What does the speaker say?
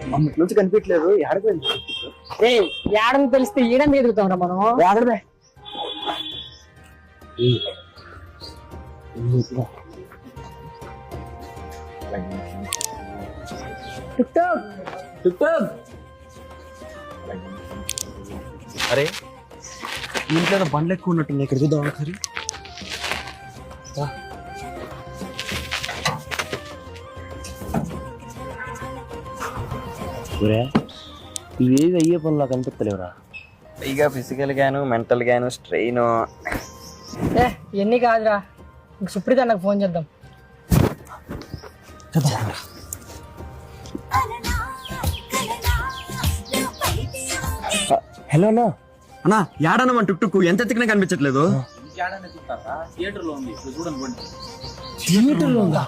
మమ్మల్ని నుంచి కనిపించలేదు ఏడపోయింది ఏ ఏడని తెలిస్తే ఈడని ఎదుగుతాం మనం ఏడమే అరే ఇంట్లో బండ్లు ఎక్కువ ఉన్నట్టుంది ఇక్కడ చూద్దాం ఒకసారి ఇవేవి అయ్యే పనులు నాకు అనిపిస్తలేవురా పైగా ఫిజికల్ గాను మెంటల్ గాను స్ట్రెయిన్ ఏ ఎన్ని కాదురా ఇంక సుప్రీత నాకు ఫోన్ చేద్దాం హలో అన్నా అన్నా యాడన్నా మన టుక్ టుక్ ఎంత ఎత్తుకునే కనిపించట్లేదు థియేటర్ లో ఉందా